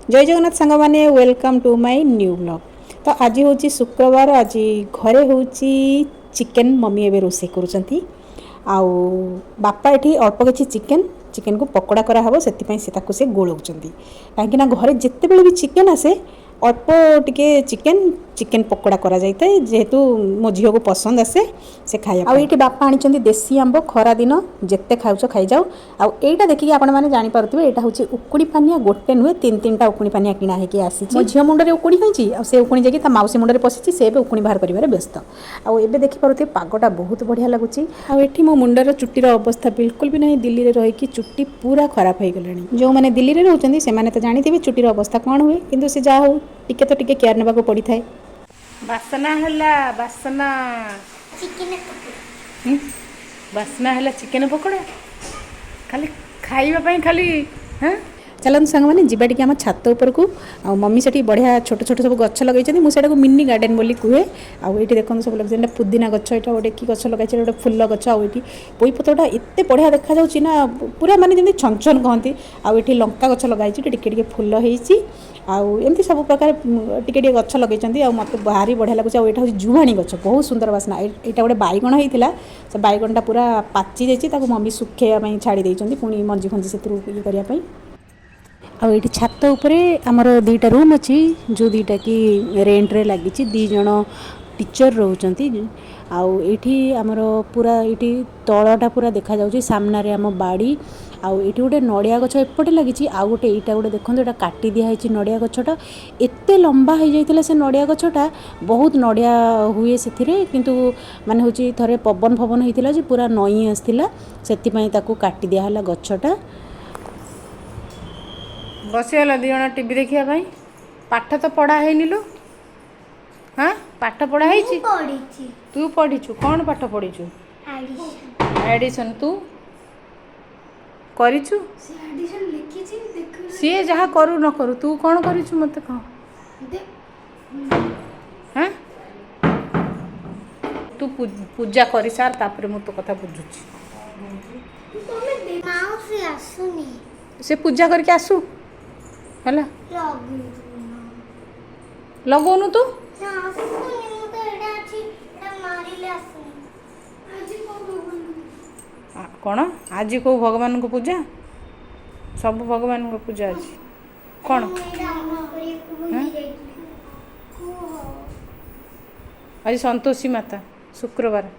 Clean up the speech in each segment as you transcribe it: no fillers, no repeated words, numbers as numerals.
जय जगन्नाथ सांग माने welcome to my new blog. तो आज हूँ शुक्रवार, आज घरे हूँ चिकेन मम्मी एवं रोसे करुँच आउ बापा ये अल्प किसी चिकेन चिकेन को पकोड़ा कराहब से गोलाऊँ कहीं घरे जिते बड़े भी चिकेन आसे अल्प टिके चिकेन चिकेन पकोड़ा करा जाए जेहेतु मो झील को पसंद आसे से खाया आ ये बापा आनी देसी आंब खरा दिन जिते खाऊच खाई जाओ आईटा देखिए आपण मैंने जापे यहाँ हूँ उकुड़ी पानिया गोटे नुहे तीन तीन टा उकुड़ी पानिया किणा होगी आसी मो झील मुंडे उकुड़ी होती उकुड़ी जाकि मौसी मुंडे पशिची से उकुड़ी बाहर कर व्यस्त आए देखिपे पागटा बहुत बढ़िया लगुच आठी मो मुंडर चुटीर अवस्था बिल्कुल भी नहीं दिल्ली में रही चुट्टी पूरा खराब हो गला जो मैंने दिल्ली में रोचे से तो जानते चुटीर अवस्था कौन हुए कि से जहाँ हो टिके तो टिके केयर नेबाक पड़ी थाए बासना हला बासना बासना हला चिकेन पकोड़ा खाली खाइबा पई खाली हां चलते सांग मैंने जीवा टी आम छात उपरकू आ मम्मी से बढ़िया छोट छोट सब गछ लगे मुझे मिनी गार्डेन बोली कहे आउ ये देखो सब लगे पुदीना गछ यहाँ गोटे कि गछ लगे गोटे फुल गछ आउ ये पोई पत्रटा एत बढ़िया देखा ना पूरा माने जमी छन छन कहती आउ ये लंका गछ लगाई टिके फुल होती आउ एमती सब प्रकार टिके गछ लगे मत भारी बढ़िया लगुच यहाँ हूँ जुआणी गछ बहुत सुंदर बासना यहाँ गोटे बैगण होता से बैगणटा पूरा पाची जाइए मम्मी सुखेवाई छाड़ी पुणी मंजी फंजी से ये करने आ ये छात उपरे आमर दीटा रूम अच्छी जो दीटा कि रेंट रे लगी दीज टीचर रोचंती आउठी आमर पूरा ये तलटा पूरा देखा जाउची सामना रे आम बाड़ी आउ ये गोटे नड़िया गछ एपटे लगी आउ गोटे यहाँ गोटे देखो यहाँ काटी दिखाई नड़िया गछटा एत लंबा हो जाता से नड़िया गछटा बहुत नड़िया हुए से किंतु माने हूँ थे पवन फवन होता पूरा नई आसला से काटी दिहला गछटा बसीगला दी जण टीवी देखा पाठ तो पढ़ा है लो हाँ पाठ पढ़ा है तू पढ़ीचु कौन पाठ पढ़ीचु एडिशन तू करिचु सी जहाँ करू न करू तू कौन करिचु मत कह हाँ तू पूजा कर सार तापर मु तो कथा बुझुची से पूजा करके आसू हला लगौनु तू कौन आज को भगवान को पूजा सब भगवान को पूजा आज कौन आज संतोषी माता शुक्रवार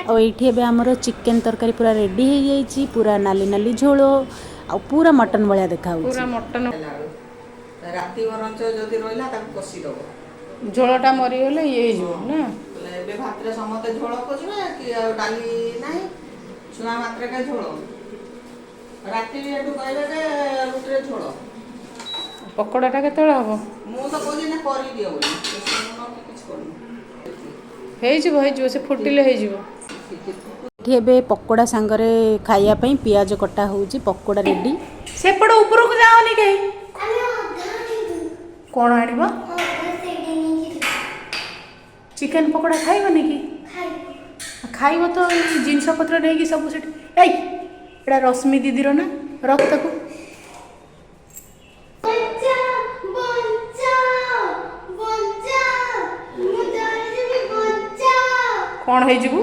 और ये आमर चिकेन तरकारी पूरा रेडी हो जाइए पूरा नाली नाली झोल आ पूरा मटन भाया देखा पूरा मटन राति बरंच जदि रहिला ताको कसी दबो झोलटा मरीगले ये ना एबे भात रे समते झोल खोजबे कि डाली नाही छुआ मात्र के झोल राति भी एटु कहबे के रुटरे झोल पकोड़ाटा केते हबो मु तो कोजी ने करी दियो बोली किछ करनी हो से फुटिले ये पकोड़ा सांगरे खाइया पियाज कटा हो पकोड़ा रेडी सेपट ऊपर को जाओनी कहीं कौन आनिबो चिकेन पकोड़ा खाइबनी कि खाइब तो जिनस पत्र नहीं सब से एटा रश्मि दीदी ना रख ताकू कौन है जीवु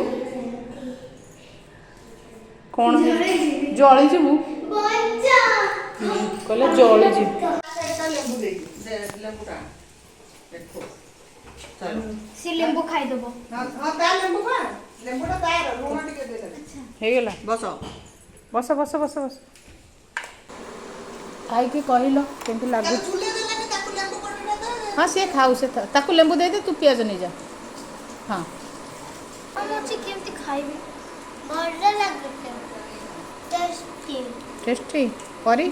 कौन है जली जीवु कहले जली जीवु सी लेंबू खाई देबो हां ता लेंबू खा लेंबूटा तार लूण टिके दे दे हे गेला बस बस बस बस बस आई के कहलो केंति लागु हां से खाऊ से ताकू लेंबू दे दे तू प्याज नहीं जा हां हम चिकेन खाइबे मजा लागते टेस्टी टेस्टी करी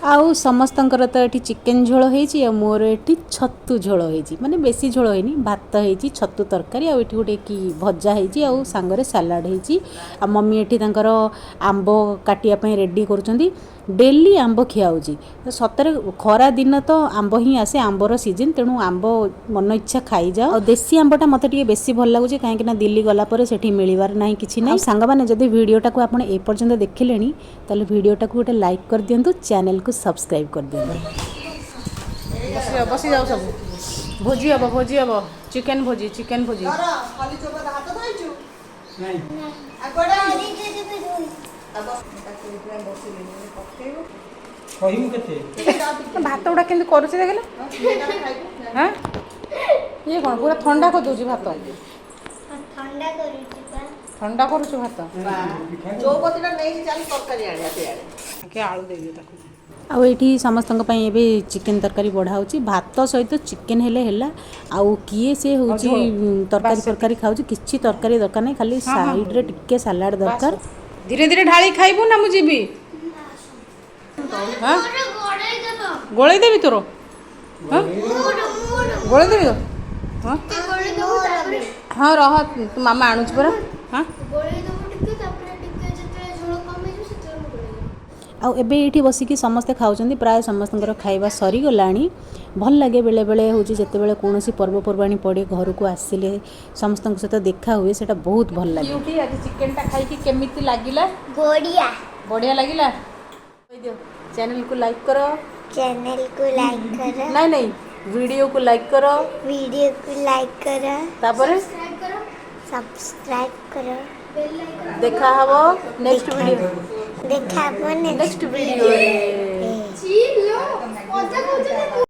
ଆଉ ସମସ୍ତଙ୍କର ତ ଏଠି ଚିକେନ୍ ଝୋଳ ହେଇଛି ଆଉ ମୋର ଏଠି ଛତୁ ଝୋଳ ହେଇଛି ମାନେ ବେଶୀ ଝୋଳ ହେଇନି ଭାତ ହେଇଛି ଛତୁ ତରକାରୀ ଆଉ ଏଠି ଗୋଟେ କି ଭଜା ହେଇଛି ଆଉ ସାଙ୍ଗରେ ସାଲାଡ଼ ହେଇଛି ଆଉ ମମି ଏଠି ତାଙ୍କର ଆମ୍ବ କାଟିବା ପାଇଁ ରେଡ଼ି କରୁଛନ୍ତି ଡେଲି ଆମ୍ବ ଖିଆ ହେଉଛି ସତରେ ଖରା ଦିନ ତ ଆମ୍ବ ହିଁ ଆସେ ଆମ୍ବର ସିଜନ୍ ତେଣୁ ଆମ୍ବ ମନ ଇଚ୍ଛା ଖାଇଯାଅ ଆଉ ଦେଶୀ ଆମ୍ବଟା ମୋତେ ଟିକେ ବେଶୀ ଭଲ ଲାଗୁଛି କାହିଁକିନା ଦିଲ୍ଲୀ ଗଲା ପରେ ସେଠି ମିଳିବାର ନାହିଁ କିଛି ନାହିଁ ସାଙ୍ଗମାନେ ଯଦି ଭିଡ଼ିଓଟାକୁ ଆପଣ ଏପର୍ଯ୍ୟନ୍ତ ଦେଖିଲେଣି ତାହେଲେ ଭିଡ଼ିଓଟାକୁ ଗୋଟେ ଲାଇକ୍ କରିଦିଅନ୍ତୁ ଚ୍ୟାନେଲକୁ ସବସ୍କ୍ରାଇବ୍ କରିଦିଅନ୍ତୁ ବସି ଯାଉ ସବୁ ଭୋଜି ହବ ଚିକେନ୍ ଭୋଜି ଧର ଖାଲି ଚୋପା ହାତ ଧୋଇଛୁ ଆଉ କୁଆଡ଼େ ପକେଇବୁ କହିବୁ କେତେ ଭାତ ଗୁଡ଼ା କେମିତି କରୁଛି ଦେଖିଲେ ହଁ ଇଏ କ'ଣ ପୁରା ଥଣ୍ଡା କରିଦେଉଛି ଭାତ ଥଣ୍ଡା କରୁଛି ପା। ଥଣ୍ଡା କରୁଛୁ ଭାତ ଚୌପତିଟା ନେଇକି ଚାଲି ତରକାରୀ ଆଣିବା ସିଆଡ଼େ ଟିକେ ଆଳୁ ଦେଇଦିଅ ତାକୁ ଆଉ ଏଇଠି ସମସ୍ତଙ୍କ ପାଇଁ ଏବେ ଚିକେନ୍ ତରକାରୀ ବଢ଼ା ହେଉଛି ଭାତ ସହିତ ଚିକେନ୍ ହେଲେ ହେଲା ଆଉ କିଏ ସେ ହେଉଛି ତରକାରୀ ଫରକାରୀ ଖାଉଛି କିଛି ତରକାରୀ ଦରକାର ନାହିଁ ଖାଲି ସାଇଡ଼ରେ ଟିକେ ସାଲାଡ଼ ଦରକାର ଧୀରେ ଧୀରେ ଢାଳି ଖାଇବୁ ନା ମୁଁ ଯିବି ହଁ ଗୋଳେଇ ଦେବି ତୋର ହଁ ଗୋଳେଇ ଦେବି ତ ହଁ ହଁ ରହ ତୁ ମାମା ଆଣୁଛି ପରା ହଁ ଆଉ ଏବେ ଏଇଠି ବସିକି ସମସ୍ତେ ଖାଉଛନ୍ତି ପ୍ରାୟ ସମସ୍ତଙ୍କର ଖାଇବା ସରିଗଲାଣି ଭଲ ଲାଗେ ବେଳେବେଳେ ହେଉଛି ଯେତେବେଳେ କୌଣସି ପର୍ବପର୍ବାଣି ପଡ଼େ ଘରକୁ ଆସିଲେ ସମସ୍ତଙ୍କ ସହିତ ଦେଖା ହୁଏ ସେଇଟା ବହୁତ ଭଲ ଲାଗେ ଆଜି ଚିକେନ୍ଟା ଖାଇକି କେମିତି ଲାଗିଲା ବଢିଆ ବଢ଼ିଆ ଲାଗିଲା କହିଦିଅ ଚ୍ୟାନେଲକୁ ଲାଇକ୍ କର चैनल को लाइक करो ନାଇଁ ଭିଡ଼ିଓକୁ ଲାଇକ୍ କର वीडियो को लाइक करो ତାପରେ सब्सक्राइब करो ଦେଖା ହବ ନେକ୍ସଟ ଭିଡ଼ିଓ देखा ନେକ୍ସଟ ଭିଡ଼ିଓରେ